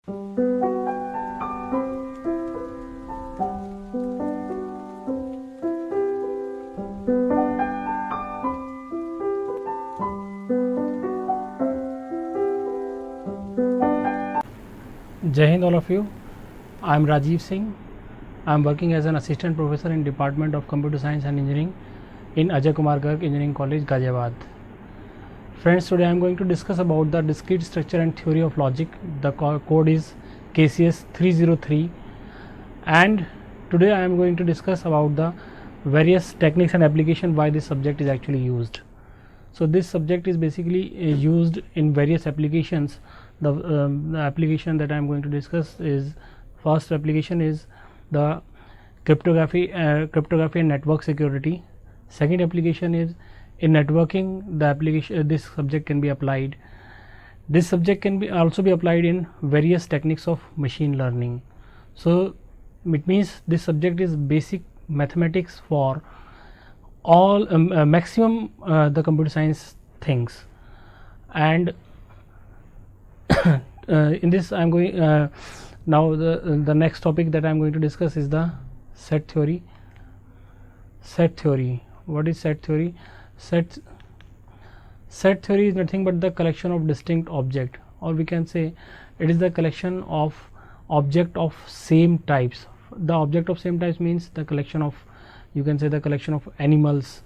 Jai Hind all of you. I am Rajiv Singh. I am working as an assistant professor in Department of Computer Science and Engineering in Ajay Kumar Garg Engineering College, Ghaziabad. Friends, today I am going to discuss about the discrete structure and theory of logic. The code is KCS 303, and today I am going to discuss about the various techniques and application why this subject is actually used. So this subject is basically used in various applications. The application that I am going to discuss is, first application is the cryptography and network security. Second application is in networking. The application, this subject can be applied. This subject can be also be applied in various techniques of machine learning. So it means this subject is basic mathematics for all maximum the computer science things. And in this I am going now the next topic that I am going to discuss is the set theory. Set theory. What is set theory? Set theory is nothing but the collection of distinct object, or we can say it is the collection of object of same types. The object of same types means the collection of, you can say the collection of animals,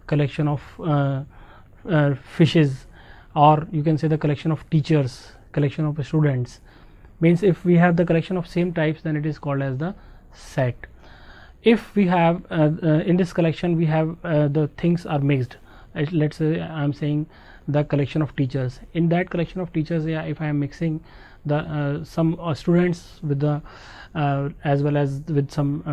collection of fishes, or you can say the collection of teachers, collection of students. Means if we have the collection of same types, then it is called as the set. If we have in this collection we have the things are mixed, let's say I am saying the collection of teachers. In that collection of teachers, yeah, if I am mixing the some students with the as well as with some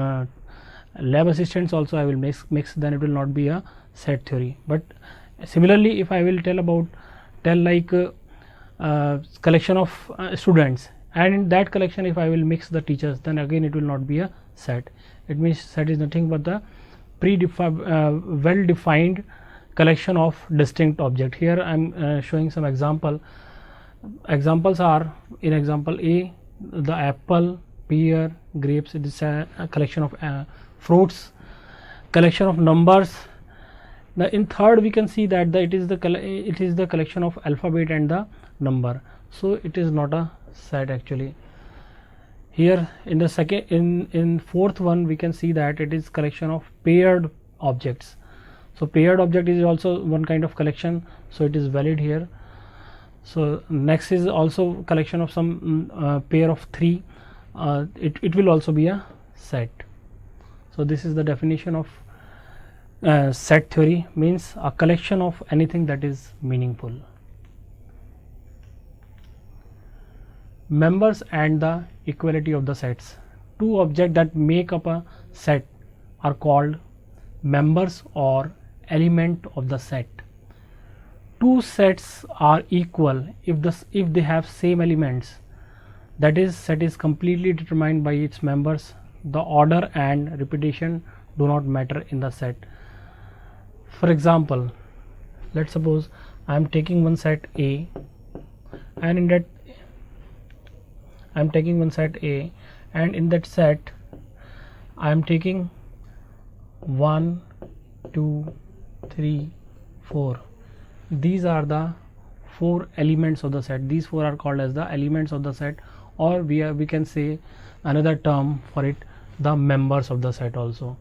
lab assistants also I will mix, then it will not be a set theory. But similarly, if I will tell like collection of students, and in that collection if I will mix the teachers, then again it will not be a set. It means set is nothing but the well defined collection of distinct object. Here I am showing some example. Examples are, in example A, the apple, pear, grapes. It is a collection of fruits, collection of numbers. Now in third we can see that it is the collection of alphabet and the number. So it is not a set actually. Here in the second, in fourth one we can see that it is collection of paired objects. So paired object is also one kind of collection, so it is valid here. So next is also collection of some pair of three. It will also be a set. So this is the definition of set theory, means a collection of anything that is meaningful. Members and the equality of the sets. Two objects that make up a set are called members or element of the set. Two sets are equal if they have same elements. That is, set is completely determined by its members. The order and repetition do not matter in the set. For example, let's suppose I am taking one set A, and in that I am taking one set A, and in that set I am taking 1, 2, 3, 4. These are the 4 elements of the set. These 4 are called as the elements of the set, or we can say another term for it, the members of the set also.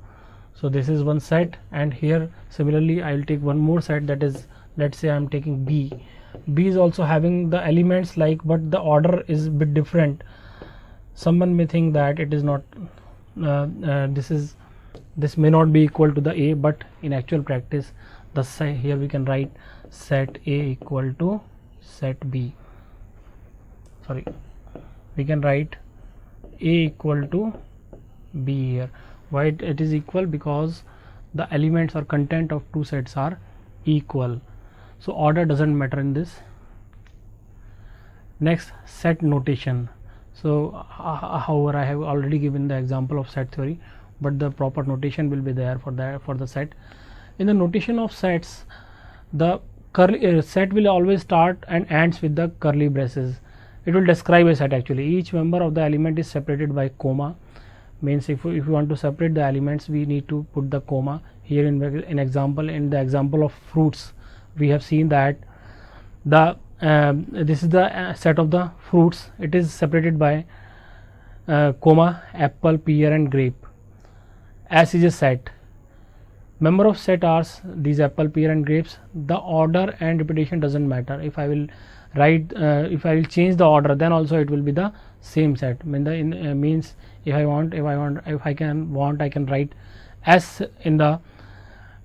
So this is one set, and here similarly I will take one more set, that is, let's say I am taking B. B is also having the elements like, but the order is a bit different. Someone may think that it is not this may not be equal to the A, but in actual practice the set, here we can write set A equal to set B. Sorry, we can write A equal to B here. Why it is equal? Because the elements or content of two sets are equal. So order doesn't matter in this. Next, set notation. So however, I have already given the example of set theory, but the proper notation will be there for the set. In the notation of sets, the curly set will always start and ends with the curly braces, it will describe a set. Actually, each member of the element is separated by comma. Means if you want to separate the elements, we need to put the comma here. In the example of fruits, we have seen that the this is the set of the fruits. It is separated by comma, apple, pear and grape. S is a set. Member of set are these apple, pear and grapes. The order and repetition doesn't matter. If I will write, if I will change the order, then also it will be the same set. Means if I can write S in the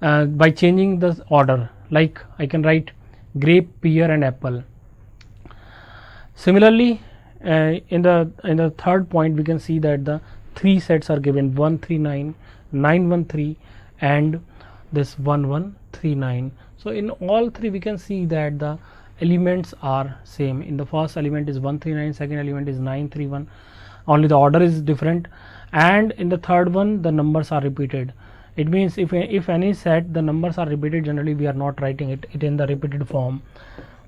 by changing the order. Like I can write grape, pear and apple. Similarly, in the third point, we can see that the three sets are given: 139, 913 and this 1139. So in all three we can see that the elements are same. In the first element is 139, second element is 931, only the order is different, and in the third one the numbers are repeated. It means if any set the numbers are repeated, generally we are not writing it in the repeated form,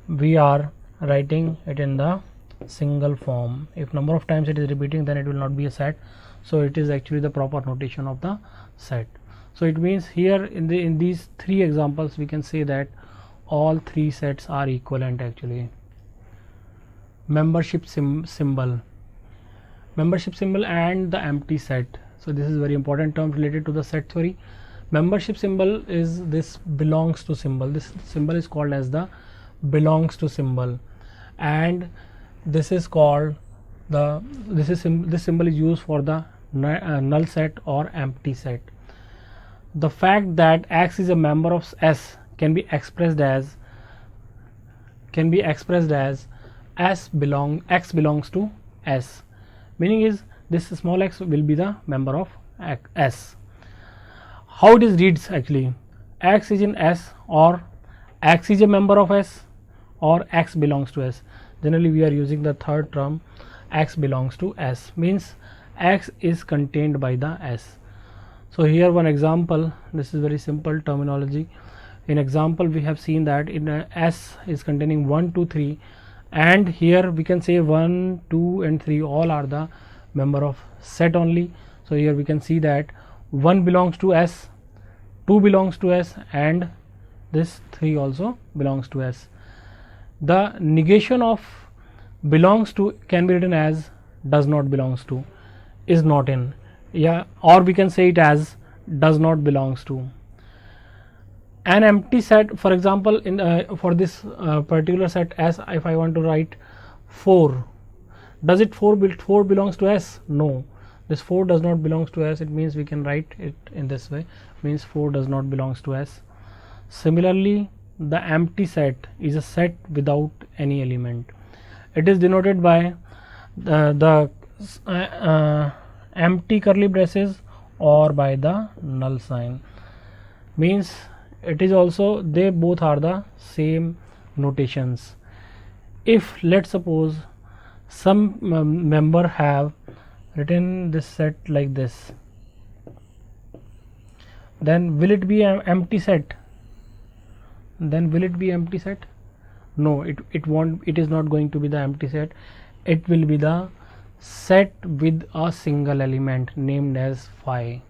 we are writing it in the single form. If number of times it is repeating, then it will not be a set. So it is actually the proper notation of the set. So it means here in these three examples we can say that all three sets are equivalent. Actually, membership symbol and the empty set. So this is very important term related to the set theory. Membership symbol is this belongs to symbol. This symbol is called as the belongs to symbol, and this is called this symbol is used for the null set or empty set. The fact that X is a member of S can be expressed as X belongs to S, meaning is this small x will be the member of S. How it is reads actually, X is in S, or X is a member of S, or X belongs to S. Generally we are using the third term, X belongs to S, means X is contained by the S. So here one example, this is very simple terminology. In example we have seen that in S is containing 1, 2, 3, and here we can say 1, 2 and 3 all are the member of set only. So here we can see that 1 belongs to S, 2 belongs to S, and this 3 also belongs to S. The negation of belongs to can be written as does not belongs to, is not in, or we can say it as does not belongs to. An empty set, for example, in for this particular set S, if I want to write 4, does it 4 belongs to S? No, this 4 does not belongs to S. It means we can write it in this way, means 4 does not belongs to S. Similarly, the empty set is a set without any element. It is denoted by the empty curly braces or by the null sign. Means it is also, they both are the same notations. If let's suppose some member have written this set like this, then will it be an empty set? No, it won't. It is not going to be the empty set. It will be the set with a single element named as phi.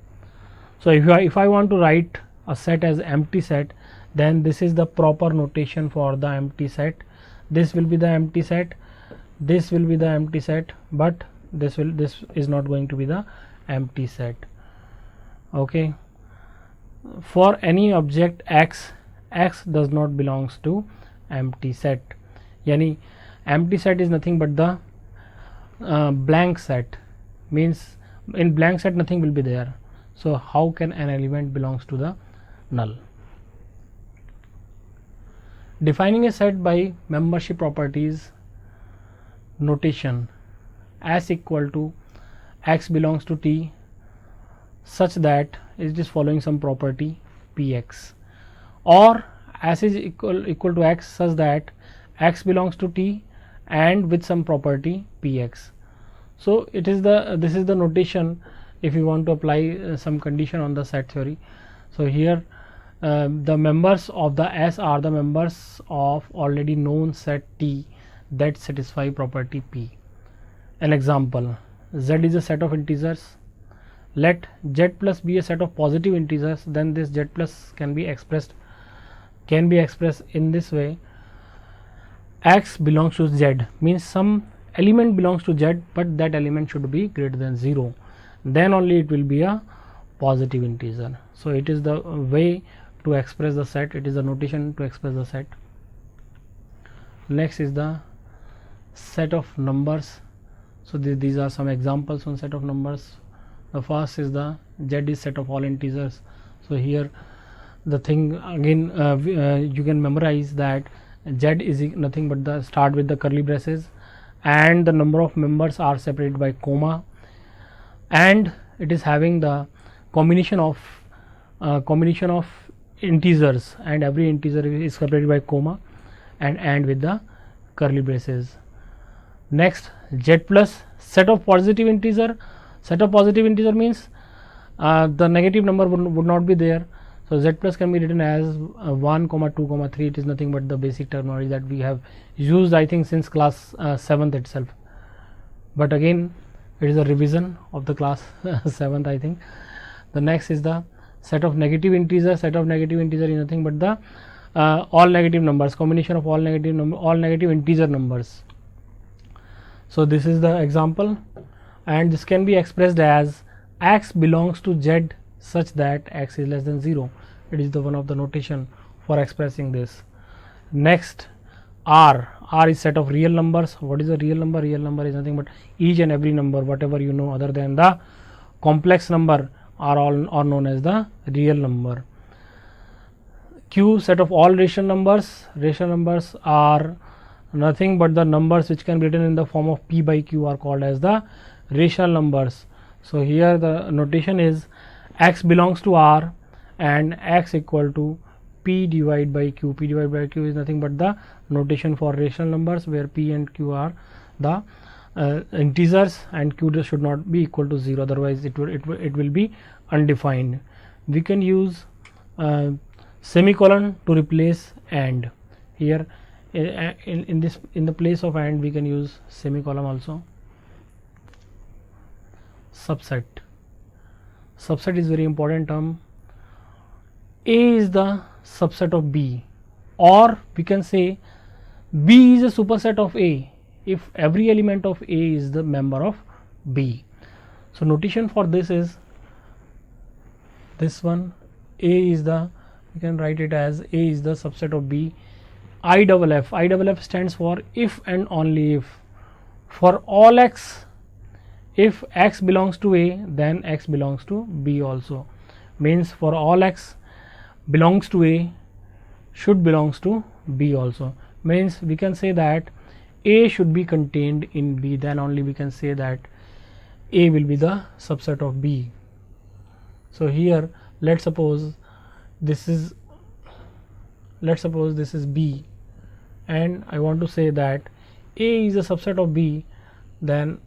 So if I want to write a set as empty set, then this is the proper notation for the empty set. This will be the empty set, this will be the empty set, but this is not going to be the empty set. Okay, for any object X does not belongs to empty set. Yani empty set is nothing but the blank set, means in blank set nothing will be there. So how can an element belongs to the null? Defining a set by membership properties notation: S equal to X belongs to T such that it is following some property Px, or S is equal to X such that X belongs to T and with some property Px. So it is this is the notation if you want to apply some condition on the set theory. So here the members of the S are the members of already known set T. that satisfy property P. An example: Z is a set of integers. Let Z plus be a set of positive integers, then this Z plus can be expressed in this way: X belongs to Z, means some element belongs to Z, but that element should be greater than 0, then only it will be a positive integer. So it is the way to express the set, it is the notation to express the set. Next is the set of numbers. So these are some examples on set of numbers. The first is the Z is set of all integers. So here the thing again, you can memorize that Z is nothing but the start with the curly braces, and the number of members are separated by comma, and it is having the combination of integers, and every integer is separated by comma and with the curly braces. Next, Z plus set of positive integer. Set of positive integer means the negative number would not be there. So Z plus can be written as 1, 2, 3. It is nothing but the basic terminology that we have used, I think, since class 7th itself. But again, it is a revision of the class 7th, I think. The next is the set of negative integers. Set of negative integer is nothing but the all negative numbers, combination of all negative integer numbers. So this is the example, and this can be expressed as X belongs to Z such that X is less than 0. It is the one of the notation for expressing this. Next, R is set of real numbers. What is a real number? Real number is nothing but each and every number, whatever you know other than the complex number, are known as the real number. Q, set of all rational numbers. Rational numbers are nothing but the numbers which can be written in the form of P by Q are called as the rational numbers. So here the notation is X belongs to R and X equal to P divided by Q. P divided by Q is nothing but the notation for rational numbers, where P and Q are the integers, and Q should not be equal to 0, otherwise it will be undefined. We can use semicolon to replace AND. Here in the place of AND we can use semicolon also. Subset. Subset is very important term. A is the subset of B, or we can say B is a superset of A if every element of A is the member of B. So notation for this is this one. A is the, we can write it as A is the subset of B. IFF. IFF stands for if and only if. For all X, if X belongs to A, then X belongs to B also. Means for all X belongs to A should belongs to B also. Means we can say that A should be contained in B, then only we can say that A will be the subset of B. So here let's suppose this is B, and I want to say that A is a subset of B, then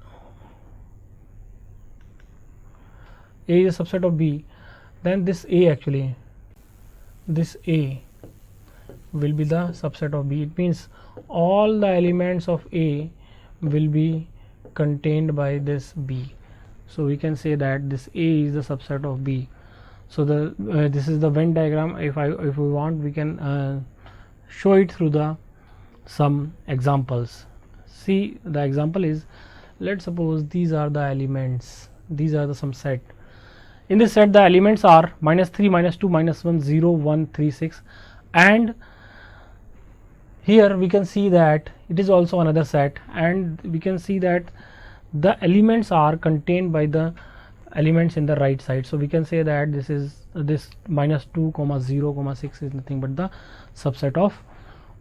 A is a subset of B, then this A will be the subset of B. It means all the elements of A will be contained by this B. So we can say that this A is the subset of B. So this is the Venn diagram. If we want, we can show it through the some examples. See, the example is, let's suppose these are the elements, these are the some set. In this set the elements are -3, -2, -1, 0, 1, 3, 6, and here we can see that it is also another set, and we can see that the elements are contained by the elements in the right side. So we can say that this is this -2, 0, 6 is nothing but the subset of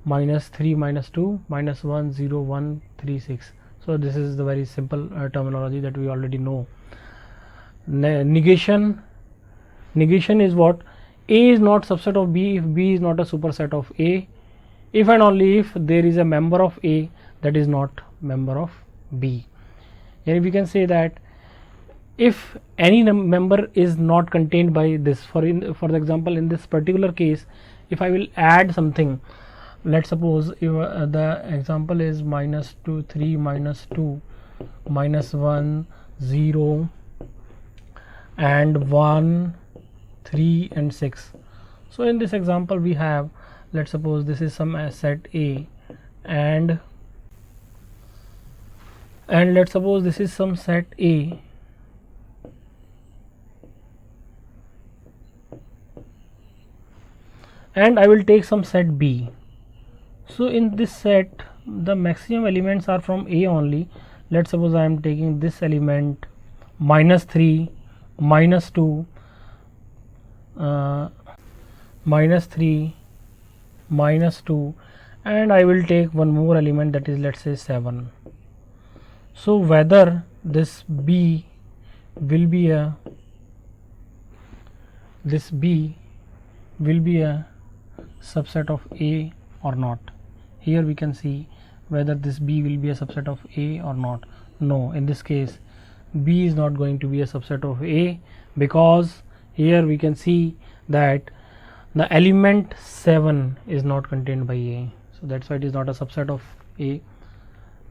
-3, -2, -1, 0, 1, 3, 6. So this is the very simple terminology that we already know. Negation is what? A is not subset of B if B is not a superset of A, if and only if there is a member of A that is not member of B. And we can say that if any member is not contained by this, for the example in this particular case, if I will add something let's suppose if the example is minus 2 3 minus 2 minus 1 0 and 1 3 and 6. So in this example we have, let's suppose this is some set A, and let's suppose this is some set A, and I will take some set B. So in this set the maximum elements are from A only. Let's suppose I am taking this element minus 3 minus 2 minus 3 minus 2, and I will take one more element, that is, let's say 7. So whether this B will be a subset of A or not. Here we can see whether this B will be a subset of A or not. No, in this case B is not going to be a subset of A, because here we can see that the element 7 is not contained by A, so that's why it is not a subset of A.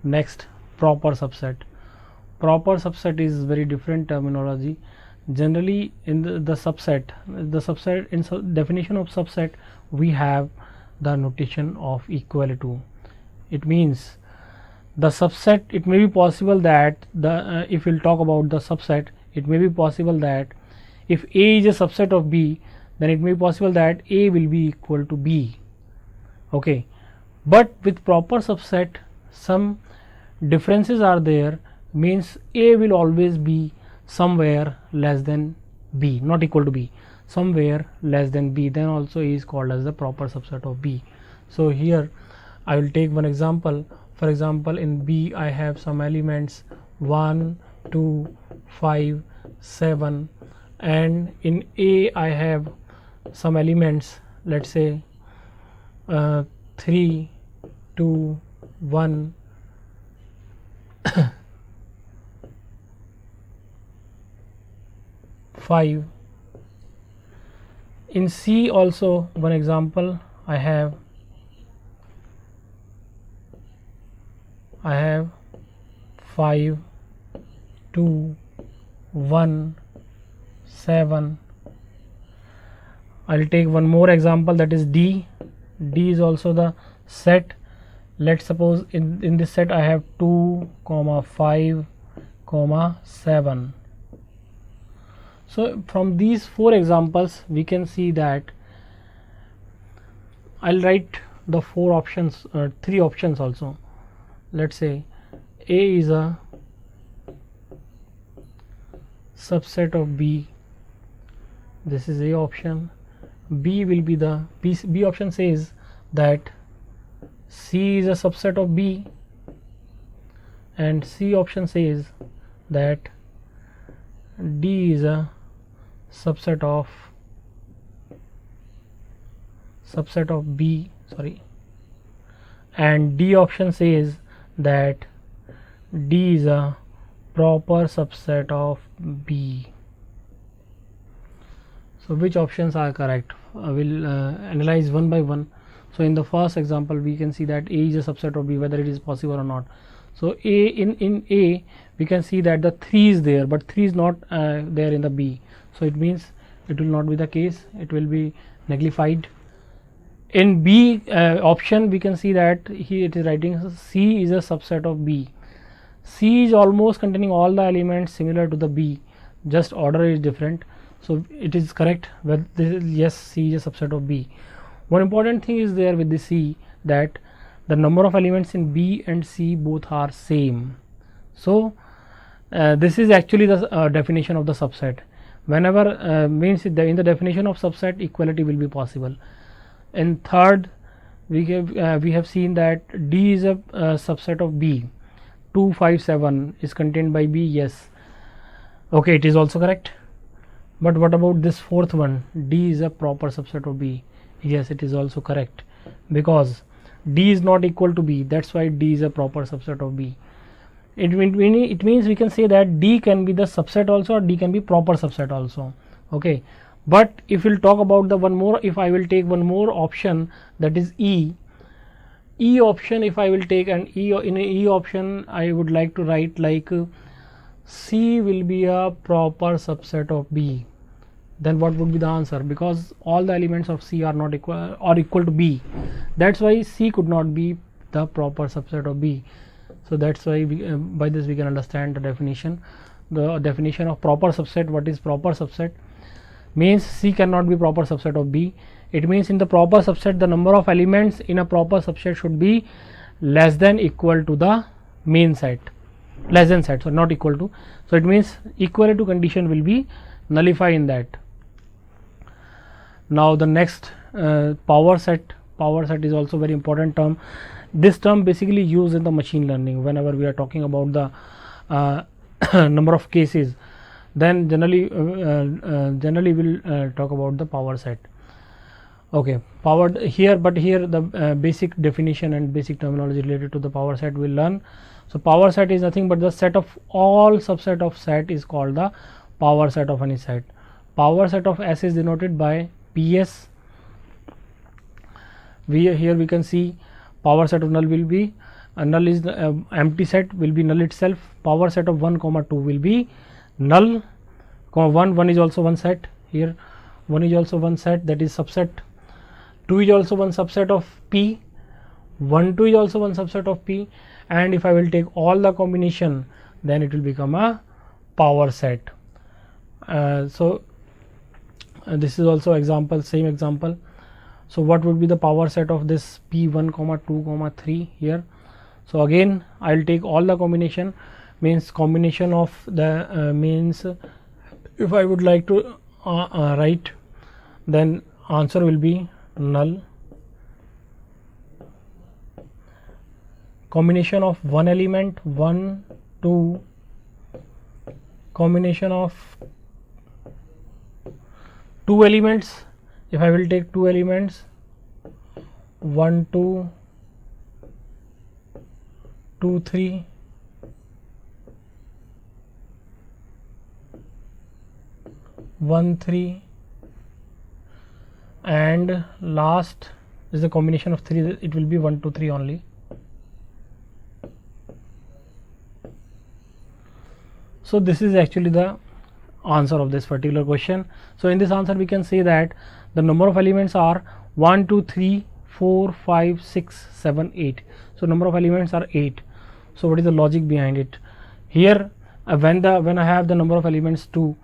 Next, proper subset. Proper subset is very different terminology. Generally in the subset in definition of subset we have the notation of equal to. It means the subset, it may be possible that if we'll talk about the subset, it may be possible that if A is a subset of B, then it may be possible that A will be equal to B. Okay, but with proper subset some differences are there, means A will always be somewhere less than B, not equal to B, somewhere less than B, then also A is called as the proper subset of B. So here I will take one example. For example, in B I have some elements 1 2 5 7, and in A I have some elements, let's say 3 2 1 5. In C also one example I have 5 2 1 7. I'll take one more example, that is D. D is also the set. Let's suppose in this set I have 2 5 7. So from these 4 examples we can see that I'll write the 4 options, 3 options also. Let's say A is a subset of B, this is A option. B will be the B option says that C is a subset of B, and C option says that D is a subset of B, and D option says that D is a proper subset of B. So which options are correct? I will analyze one by one. So in the first example we can see that A is a subset of B, whether it is possible or not. So A in A we can see that the 3 is there, but 3 is not there in the B, so it means it will not be the case, it will be nullified. In B option we can see that here it is writing C is a subset of B. C is almost containing all the elements similar to the B, just order is different, so it is correct. But yes, C is a subset of B. One important thing is there with the C, that the number of elements in B and C both are same. So this is actually the definition of the subset. Whenever means in the definition of subset, equality will be possible. In third, we have seen that D is a subset of B. 2 5 7 is contained by B. Yes, okay, it is also correct. But what about this fourth one? D is a proper subset of B. Yes, it is also correct, because D is not equal to B, that's why D is a proper subset of B. It means we can say that D can be the subset also, or D can be proper subset also. Okay, but if we'll talk about the one more, if I will take one more option, that is E, E option, if I will take an in E option, I would like to write like C will be a proper subset of B. Then what would be the answer? Because all the elements of C are not equal or equal to B, that's why C could not be the proper subset of B. So that's why we, by this we can understand the definition. The definition of proper subset. What is proper subset? Means C cannot be proper subset of B. It means in the proper subset the number of elements in a proper subset should be less than equal to the main set, less than set, so not equal to. So it means equal to condition will be nullified in that. Now the next power set. Power set is also very important term. This term basically used in the machine learning whenever we are talking about the number of cases, then generally we'll talk about the power set. Okay, power here, but here the basic definition and basic terminology related to the power set we'll learn. So power set is nothing but the set of all subset of set is called the power set of any set. Power set of S is denoted by PS. Here we can see power set of null will be null is the empty set will be null itself. Power set of 1 comma 2 will be null comma 1 is also one set. Here 1 is also one set, that is subset. 2 is also one subset of P. 1 2 is also one subset of P, and if I will take all the combination, then it will become a power set. This is also example, same example. So what would be the power set of this P1 comma 2 comma 3 here? So again I will take all the combination, means combination of the means if I would like to write, then answer will be null. Combination of one element 1 2, combination of two elements, if I will take two elements 1 2 2 3, one 3, and last is the combination of 3, it will be 1 2 3 only. So this is actually the answer of this particular question. So in this answer we can say that the number of elements are 1 2 3 4 5 6 7 8. So number of elements are 8. So what is the logic behind it? Here when I have the number of elements 2,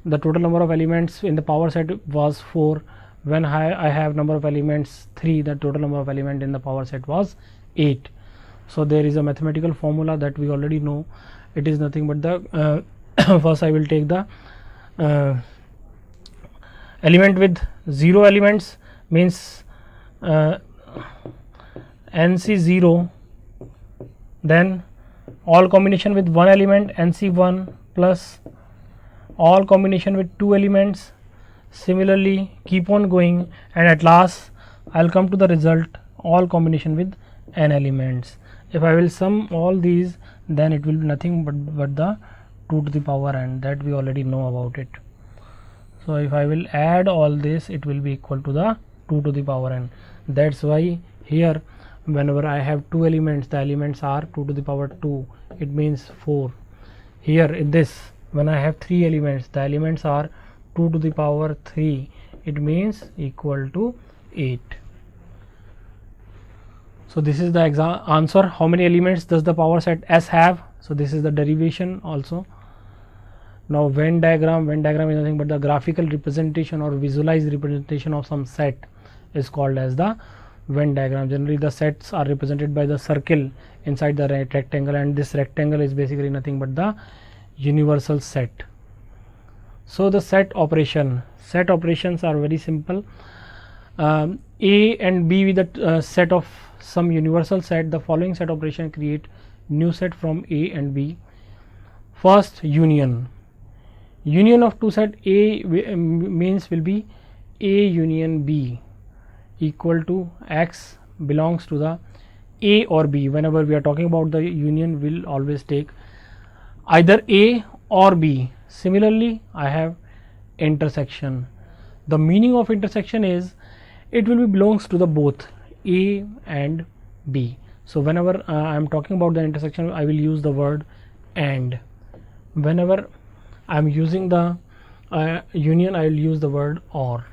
the total number of elements in the power set was 4. When I have number of elements 3, the total number of element in the power set was 8. So there is a mathematical formula that we already know. It is nothing but the first I will take the element with 0 elements, means NC0, then all combination with one element NC1 plus all combination with two elements. Similarly keep on going, and at last I will come to the result all combination with n elements. If I will sum all these, then it will be nothing but the 2 to the power n, that we already know about it. So if I will add all this, it will be equal to the 2 to the power n. That's why here whenever I have two elements, the elements are 2 to the power 2, it means 4. Here in this, when I have 3 elements, the elements are 2 to the power 3, it means equal to 8. So this is the answer. How many elements does the power set S have? So this is the derivation also. Now Venn diagram is nothing but the graphical representation or visualized representation of some set is called as the Venn diagram. Generally the sets are represented by the circle inside the rectangle, and this rectangle is basically nothing but the universal set. So the set operations are very simple. A and B with the set of some universal set, the following set operation create new set from A and B. First, union of two set A means will be A union B equal to X belongs to the A or B. Whenever we are talking about the union, we'll always take either A or B. Similarly, I have intersection. The meaning of intersection is it will be belongs to the both A and B. So whenever I am talking about the intersection, I will use the word and. Whenever I am using the union, I will use the word or.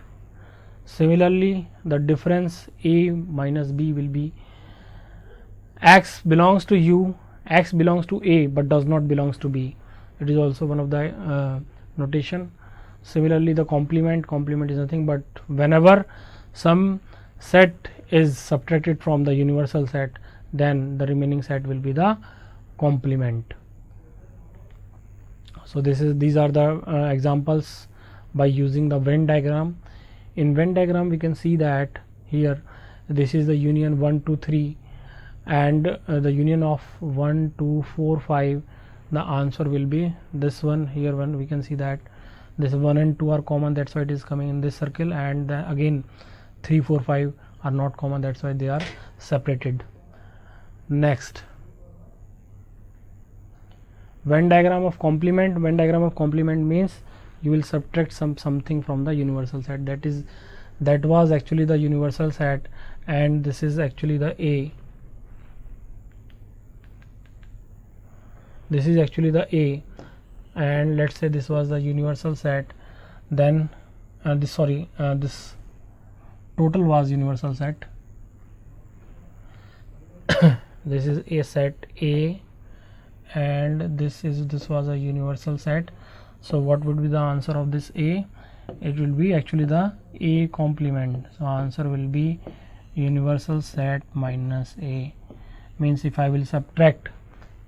Similarly, the difference A minus B will be X belongs to U, X belongs to A but does not belongs to B. It is also one of the notation. Similarly, the complement is nothing but whenever some set is subtracted from the universal set, then the remaining set will be the complement. So these are the examples by using the Venn diagram. In Venn diagram we can see that here this is the union 1 2 3 and the union of 1 2 4 5. The answer will be this one here. One we can see that this 1 and 2 are common, that's why it is coming in this circle, and again 3 4 5 are not common, that's why they are separated. Next, Venn diagram of complement. Venn diagram of complement means you will subtract something from the universal set. That was actually the universal set, and this is actually the A. This is actually the A, and let's say this was the universal set. Then this total was universal set. This is a set A, and this was a universal set. So what would be the answer of this A? It will be actually the A complement. So answer will be universal set minus A. Means if I will subtract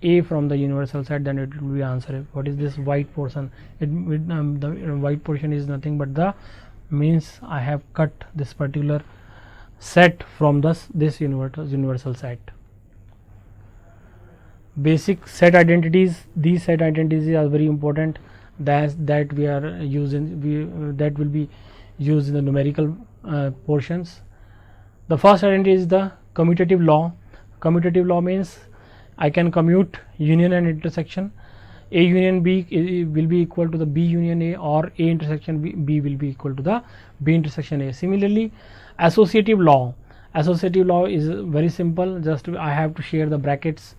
A from the universal set, then it will be answer. What is this white portion? The white portion is nothing but the means I have cut this particular set from this universal set. Basic set identities. These set identities are very important. That we are using. That will be used in the numerical portions. The first identity is the commutative law. Commutative law means I can commute union and intersection. A union B will be equal to the B union A, or A intersection B will be equal to the B intersection A. Similarly, associative law. Associative law is very simple. Just I have to share the brackets.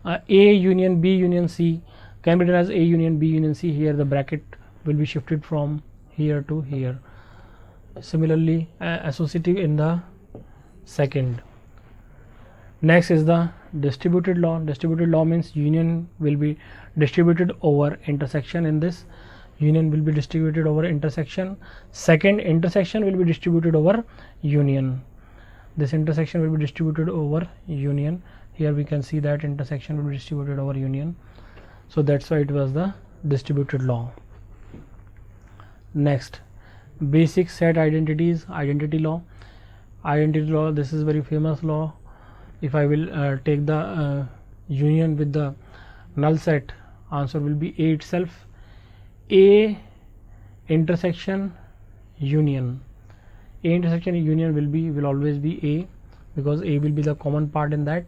A union B union C can be written as A union B union C. Here the bracket will be shifted from here to here. Similarly, associative in the second. Next is the distributed law. Distributed law means union will be distributed over intersection. In this, union will be distributed over intersection. Second, intersection will be distributed over union. This intersection will be distributed over union. Here we can see that intersection will be distributed over union. So that's why it was the distributed law. Next, basic set identities. Identity law. Identity law, this is very famous law. If I will take the union with the null set, answer will be A itself. A intersection union. A intersection union will always be A, because A will be the common part in that.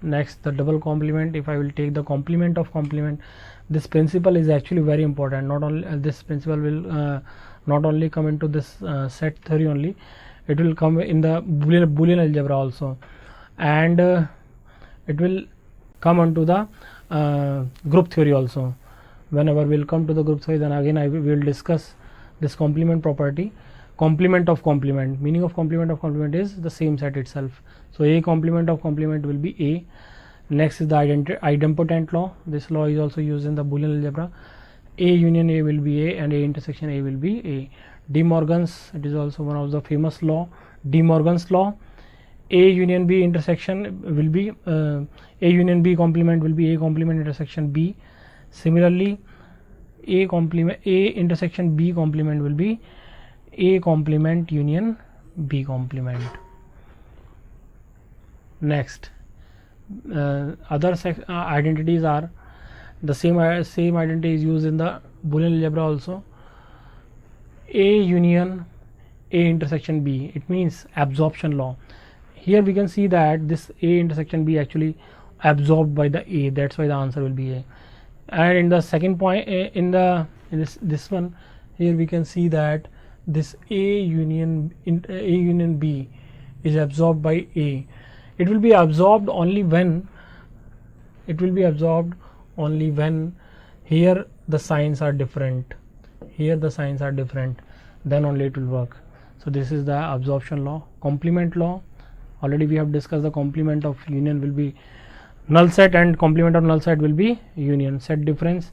Next, the double complement. If I will take the complement of complement, this principle is actually very important. Not only this principle will not only come into this set theory only, it will come in the Boolean algebra also, and it will come onto the group theory also. Whenever we will come to the group theory, then again we will discuss this complement property. Complement of complement. Meaning of complement is the same set itself. So A complement of complement will be A. Next is the idempotent law. This law is also used in the Boolean algebra. A union A will be A, and A intersection A will be A. De Morgan's, it is also one of the famous law. De Morgan's law. A union B intersection will be A union B complement will be A complement intersection B. Similarly, A intersection B complement will be A complement union B complement. Next, other identities are the same identity is used in the Boolean algebra also. A union A intersection B, it means absorption law. Here we can see that this A intersection B actually absorbed by the A, that's why the answer will be A. And in the second point, in this one, here we can see that this A union B is absorbed by A. it will be absorbed only when here the signs are different, then only it will work. So this is the absorption law. Complement law, already we have discussed. The complement of union will be null set and complement of null set will be union. Set difference,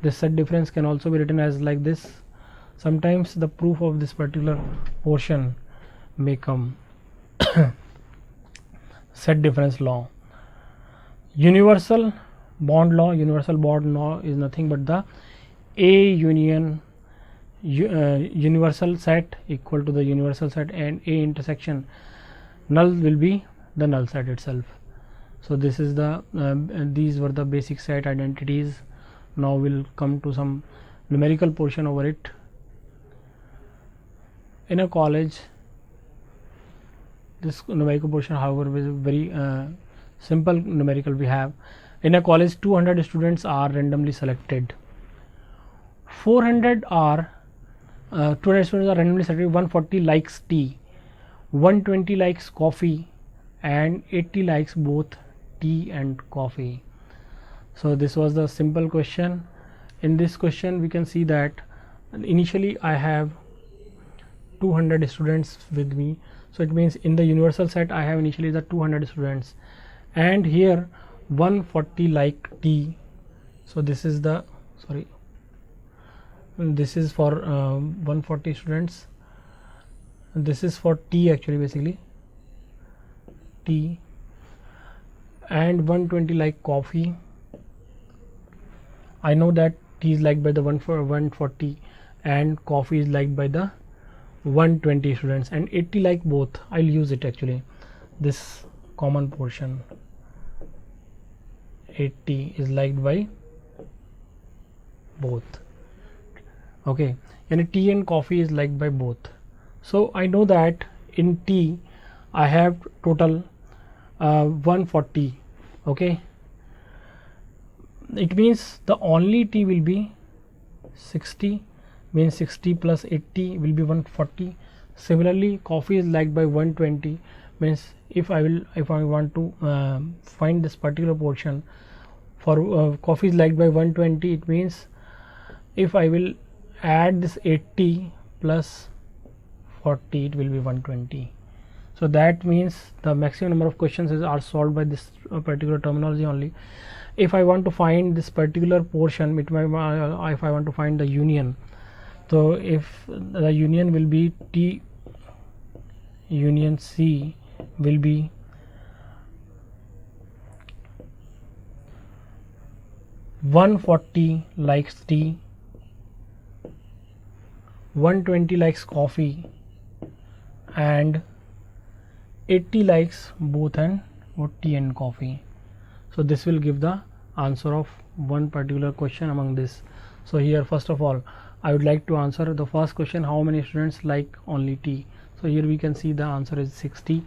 this set difference can also be written as like this. Sometimes the proof of this particular portion may come. Set difference law. Universal bond law is nothing but the A union universal set equal to the universal set, and A intersection null will be the null set itself. So this is the these were the basic set identities. Now we'll come to some numerical portion over it. In a college, this numerical portion, however, is very simple numerical we have. In a college, 200 students are randomly selected. 200 students are randomly selected. 140 likes tea, 120 likes coffee, and 80 likes both tea and coffee. So this was the simple question. In this question we can see that initially I have 200 students with me, so it means in the universal set I have initially the 200 students, and here 140 like tea. So this is the this is for 140 students, this is for tea actually, basically tea, and 120 like coffee. I know that tea is liked by the 140 and coffee is liked by the 120 students, and 80 like both. I'll use it actually, this common portion 80 is liked by both. Okay, and tea and coffee is liked by both. So I know that in tea I have total 140. Okay, it means the only tea will be 60, means 60 plus 80 will be 140. Similarly, coffee is liked by 120, means if I want to find this particular portion for coffee is liked by 120, it means if I will add this 80 plus 40, it will be 120. So that means the maximum number of questions are solved by this particular terminology only. If I want to find this particular portion, if I want to find the union, so if the union will be T union C will be (140) likes tea, 120 likes coffee, and 80 likes both and tea and coffee. So this will give the answer of one particular question among this. So here first of all I would like to answer the first question, how many students like only tea. So here we can see the answer is 60.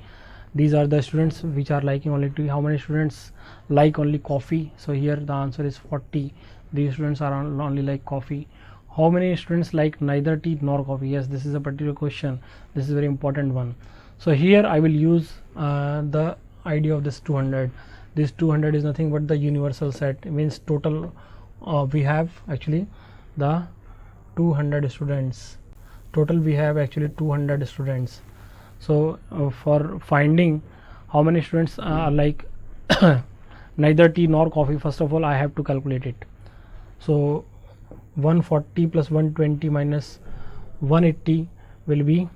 These are the students which are liking only tea. How many students like only coffee? So here the answer is 40. These students are only like coffee. How many students like neither tea nor coffee? Yes, this is a particular question. This is a very important one. So here I will use the idea of this 200. This 200 is nothing but the universal set. It means total we have actually the 200 students. Total we have actually 200 students. So for finding how many students are like neither tea nor coffee, first of all I have to calculate it. So 140 plus 120 minus 180 will be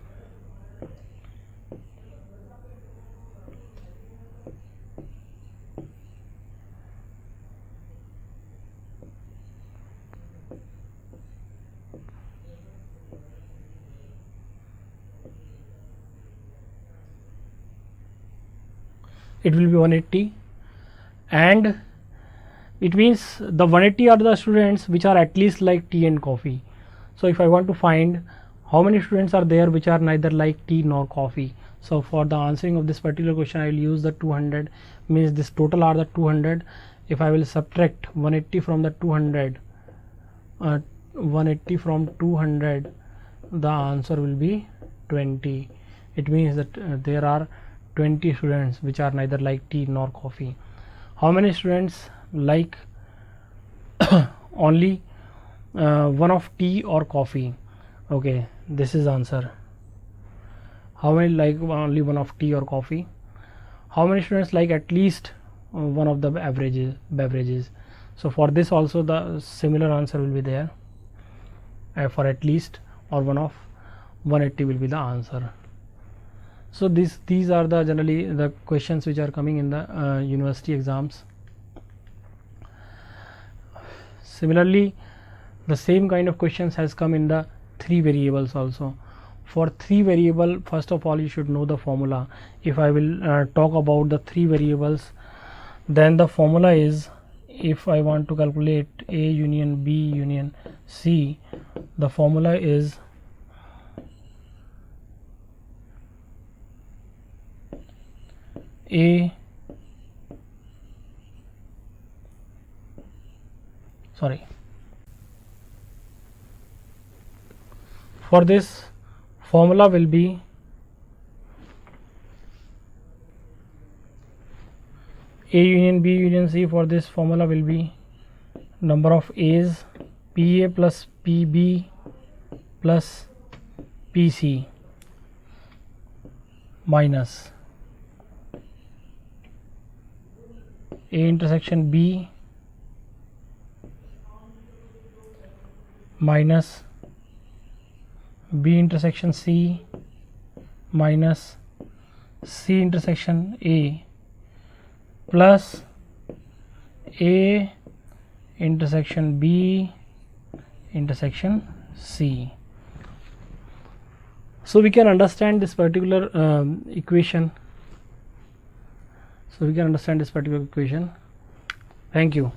it will be 180, and it means the 180 are the students which are at least like tea and coffee. So if I want to find how many students are there which are neither like tea nor coffee, so for the answering of this particular question I will use the 200, means this total are the 200. If I will subtract 180 from the 200, 180 from 200, the answer will be 20. It means that there are 20 students which are neither like tea nor coffee. How many students like only one of tea or coffee? Okay, this is answer. How many like only one of tea or coffee? How many students like at least one of the beverages? So for this also the similar answer will be there. For at least or one of 180 will be the answer. So these are the generally the questions which are coming in the university exams. Similarly, the same kind of questions has come in the 3 variables also. For 3 variable, first of all you should know the formula. If I will talk about the 3 variables, then the formula is, if I want to calculate A union B union C, the formula is for this formula will be A union B union C. For this formula will be number of A's PA plus PB plus PC minus A intersection B minus B intersection C minus C intersection A plus A intersection B intersection C. So we can understand this particular equation. Thank you.